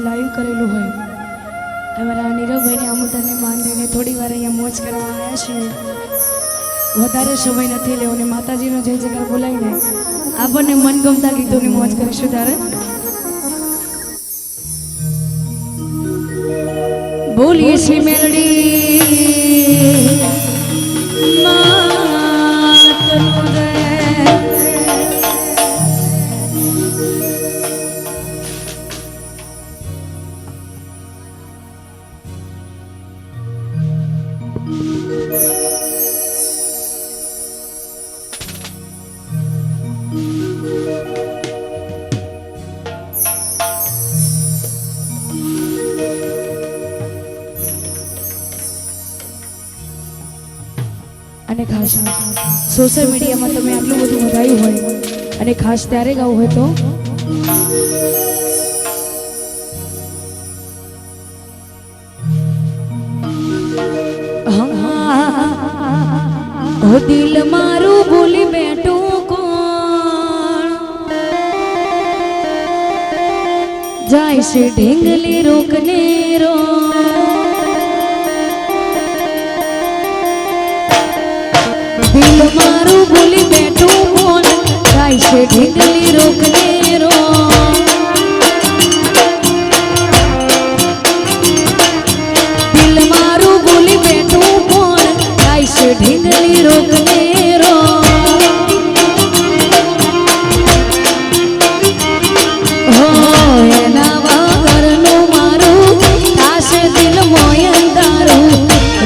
live કરેલું હોય અમારા નીરવભાઈને આમંત્રણને માન દઈને થોડી વાર અહીંયા મોજ કરવા આવ્યા છીએ વધારે સમય નથી લેવો ને માતાજીનો જય જયકાર બોલાવીને આપણને મનગમતા ગીતોની મોજ કરીશું ત્યારે બોલીએ છીએ મેલડી અને ખાસ સોશિયલ મીડિયામાં તમે આટલું બધું વધાયું હોય અને ખાસ ત્યારે ગાવું હોય તો ઓ દિલ મારું ભૂલી બેઠું કોણ જાય છે ઢીંગલી રોકને રો દિલ મારું ભૂલી બેઠું કોણ જાય છે ઢીંગલી રોકને રો દિલ મારું ભૂલી બેઠું કોણ જાય છે ઢીંગલી રોકને રો હો એના વગરનું મારું થાશે દિલ મોય અંધારું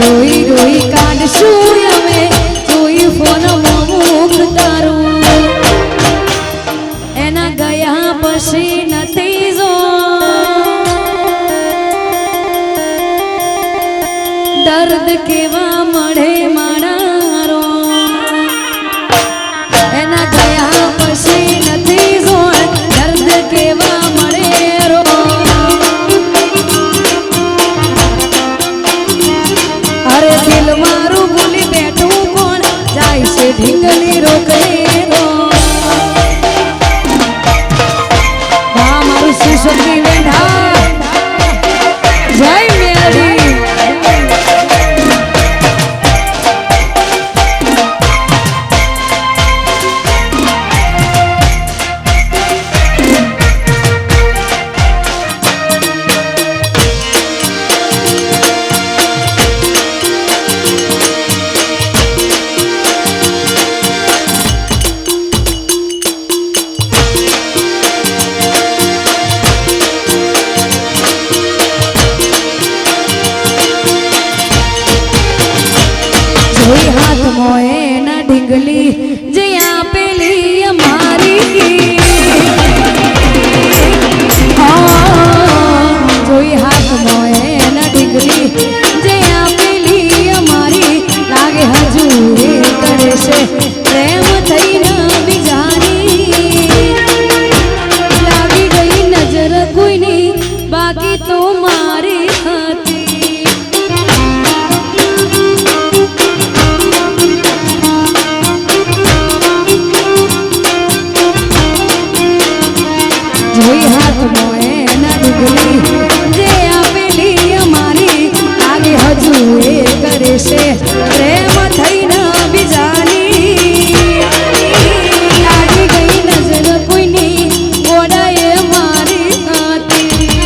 રોઈ રોઈ કાઢશું અમે ફોન મોક તારું એના ગયા પછી નથી જો દર્દ કેવા મળે મારો એના ગયા પછી નથી જો દર્દ કેવા મળે રો અરે દિલ મારું ભૂલી બેઠું કોણ જાય છે ઢીંગલી રોકને રો વાહ મારું સુશક્તિ વેંઢા જય મેલડી હાથ મોએ ના ઢીંગલી જે આપેલી અમારી જોઈ હાથ મોએ ના ઢીંગલી જે આપેલી અમારી લાગે હજુ એ કરે છે પ્રેમ થઈને બીજાની લાગી ગઈ નજર કોઈની બાકી તો મારી હતી જોઈ હાથ મોએ ના ઢીંગલી જે આપેલી અમારી આગે હજુ એ કરે છે પ્રેમ થઈને બીજાની લાગી ગઈ નજર કોઈની ઓડાએ મારી હતી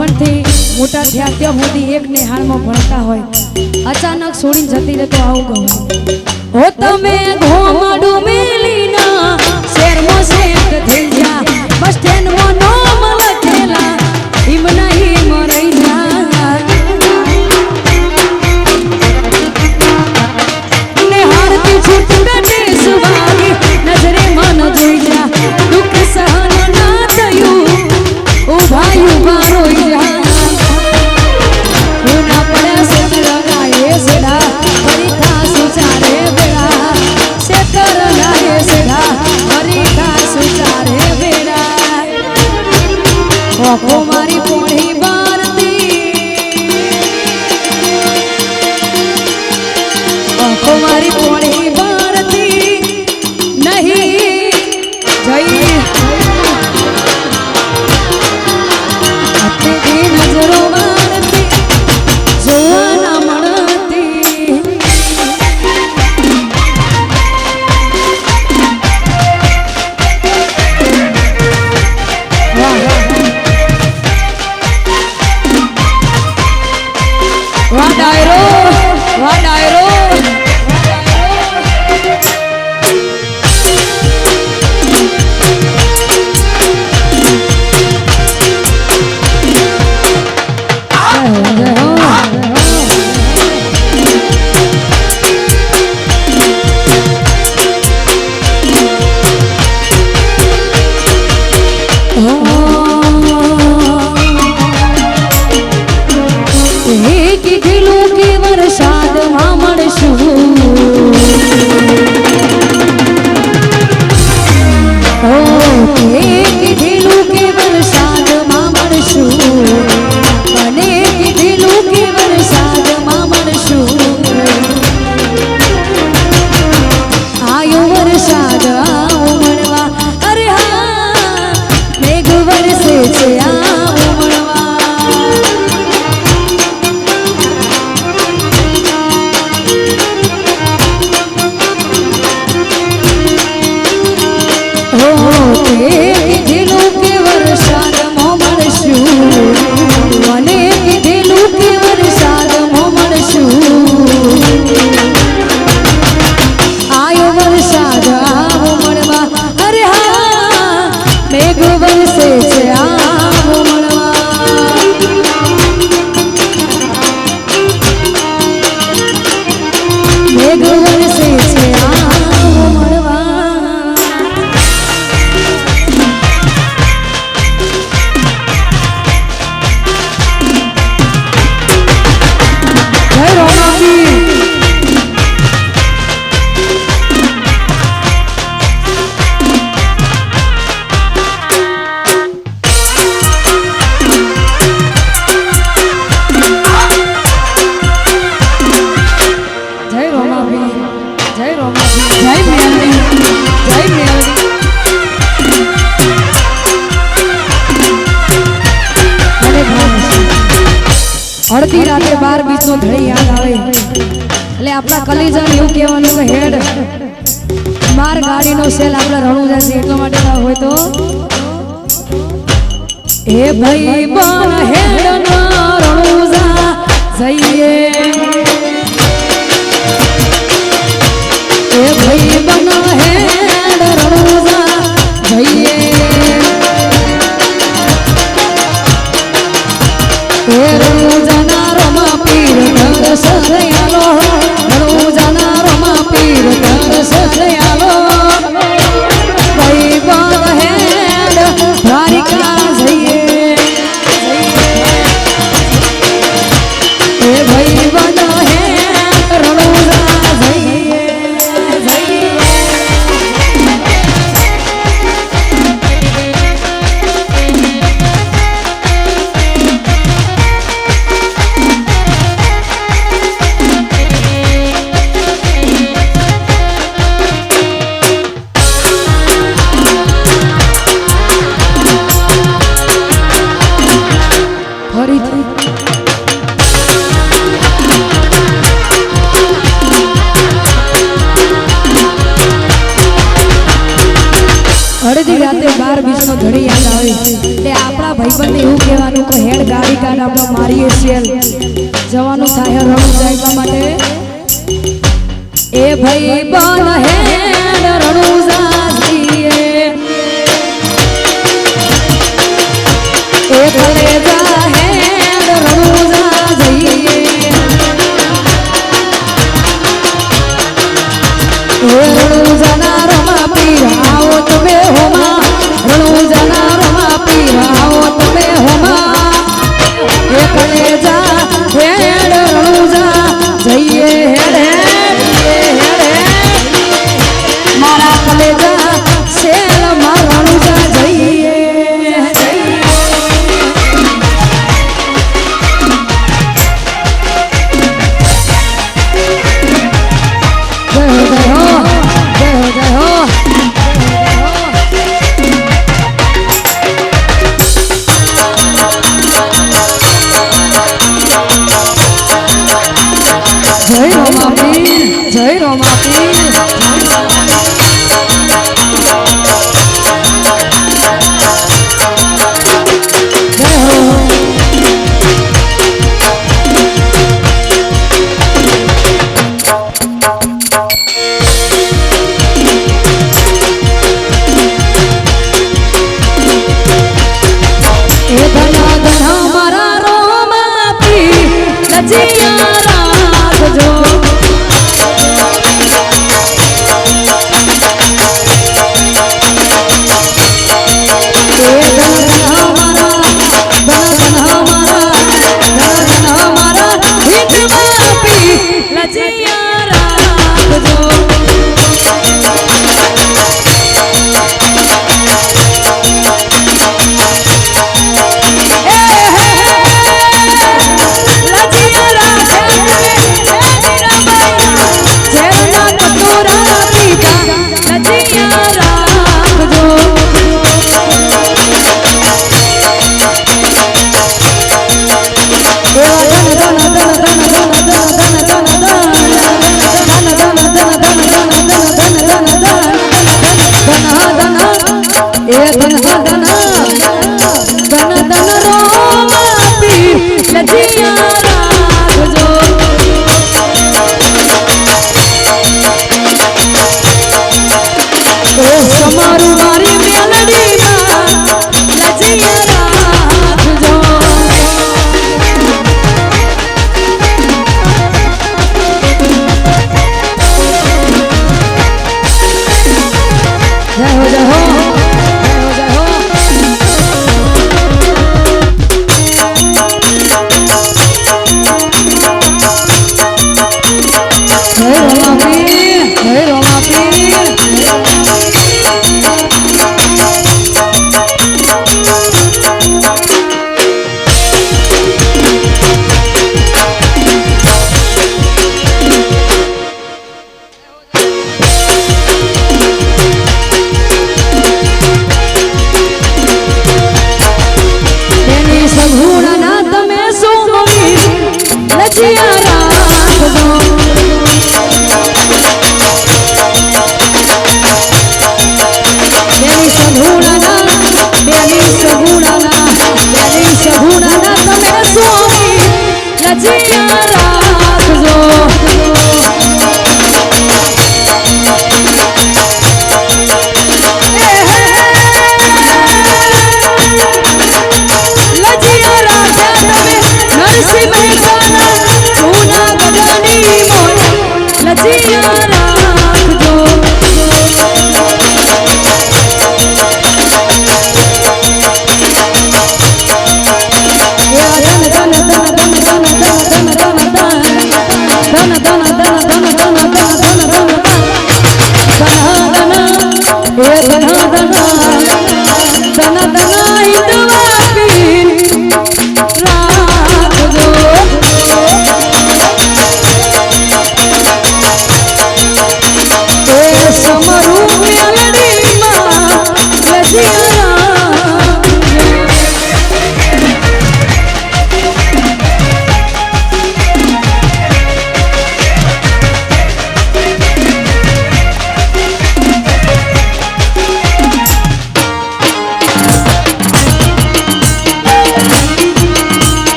નાનપણથી મોટા થયા ત્યાં સુધી એક નિહાળમાં ભણતા હોય અચાનક છોડીને જતી રહે તો આવું કહું હો તમે ઘોમડું મેલીના શેરમાં શેઠ થઈ જા બસ સ્ટેન્ડમાં નામ લખેલા હિમ નહીં મરાઈ જા ને હારતી છૂટ ગટે સુવાગી નજરે મન જોઈ જા દુઃખ સહન ના થયું ઉભા ઉભા રોઈ જા ઉના પડ્યા સે લગાયે સેડા ફરી થા સુચારે બેડા સે કર લાયે સેડા ફરી થા સુચારે બેડા ઓખો મારી પોણી બારતી ઓખો મારી પોણી બારતી નહીં જઈ અતેથી નજરો મારતી જોવાના મળતી વાહ ડાયરો વાહ ડાયરો કીધેલું કે વરસાદમાં મળશું કીધેલું કે વરસાદમાં મળશું મને કીધેલું કે વરસાદમાં મળશું આયો વરસાદ આવો મળવા અરે હા મેઘ વરસે છે આવો મળવા કીધેલું કે વરસાદમાં મળશું મને કીધેલું કે વરસાદમાં મળશું આયો વરસાદ આવો મળવા અરે હા મેઘ વરસે છે આવો મળવા મેઘ વરસે છે આવો મળવા અડધી રાતે 12 બીચનો ધડી યાદ આવે એટલે આપણા કલીજાને એવું કહેવાનું કે હેડ માર ગાડીનો સેલ આપણા રણુજા છે એટલા માટે હોય તો એ ભાઈ બન હેડ ના રણુજા જઈએ એ ભાઈ બન હેડ રણુજા જઈએ એ રણુજાના રમા પીર દરસ દયાલો રણુજાના રમા પીર દરસ દયાલો ભાઈ બન હેડ દ્વારિકા જઈએ એ ભાઈ બન હેડ રણુજા જઈએ અડધી રાતે 12 બીજનો ધડી યાદ આવે તે આપણા આ ભાઈબંધને એવું કહેવાનું કે હેડ ગાડી કાઢ આપણે મારીએ સેલ જવાનું થાય રણું જાય માટે એ ભાઈબંધ હેડ રણું જાજીએ એ કલેજા હેડ રણું જાજીએ રણું જના રમા પીરાવો તમે હોમા રણું જના રમા પીરાવો તમે હોમા એ કલેજા હેડ રણું જા જઈએ હેડ હેડ મારા કલે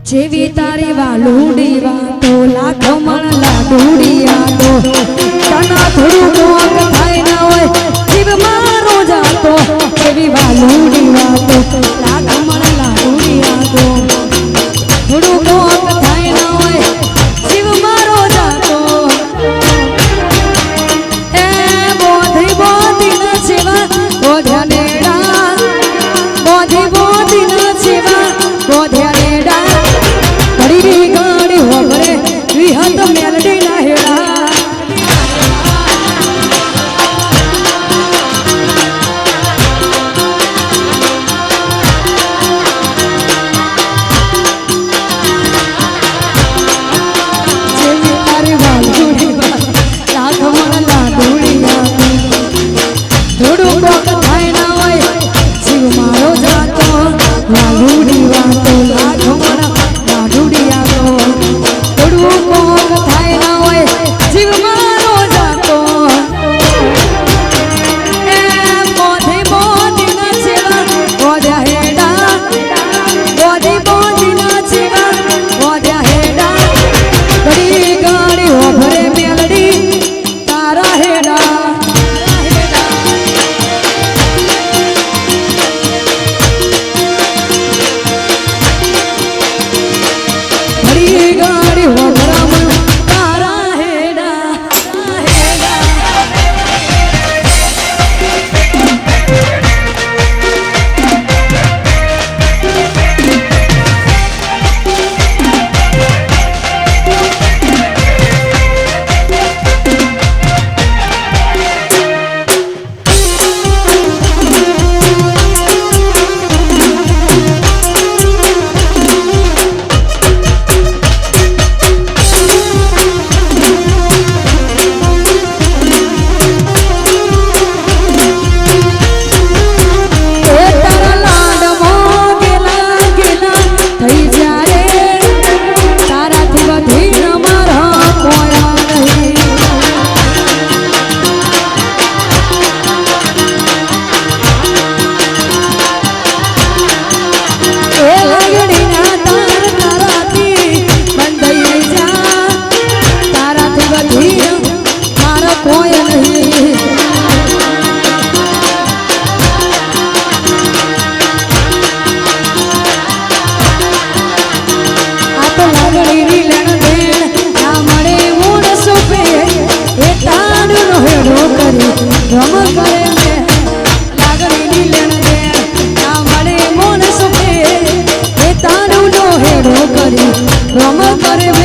જેવી તારી વાલુડી વાતો લાખ મણ લાડુડિયા તો તના થોડું મોગ થાય ના હોય જીવ મારો જાતો જેવી વાલુડી વાતો લાખ મણ લાડુડિયા તો થોડું મોગ થાય ના હોય જીવ મારો જાતો એ બોધી બોધી ના સેવા બોધ્યા નેડા બોધી બોધી ના સેવા બોધ્યા નેડા ઘડી ગાડી હોગરે વિહત મેલડી ના હેડા જેવી તારી વાલુડી લાખ મણ લાડુડિયા થોડું કોક થાય ના હોય જીવ મારો જાતો વાલુડી વાતો લાખ મણ લાડુડિયા તો થોડું કોક થાય ના હોય જીવ મારો જાતો એ બોધી બોધી ના સેવા બોધ્યા હેડા બોધી બોધી ના સેવા બોધ્યા હેડા ઘડી ગાડી હોભરે મેલડી તારા હેડા ઘડી ગાડી હોભરામાં તારા હેડા એ તારા લાડમાં ગેલા ગેલા થઈ જાય તારાથી વધી મારા કોયા નહીં એ લાગણીના તાર તારાથી બંધાઈ જા તારાથી વધી મારા કોઈ નહીં આ તો લાગણીની લેણ દેણ ના મળે મૂળ સોપે એ તાડનો હેડો કરી રમ કરે છે લાગણીની લેણ દેણ ના મળે મૂળ સોપે એ તાડનો હેડો કરી રમ કરે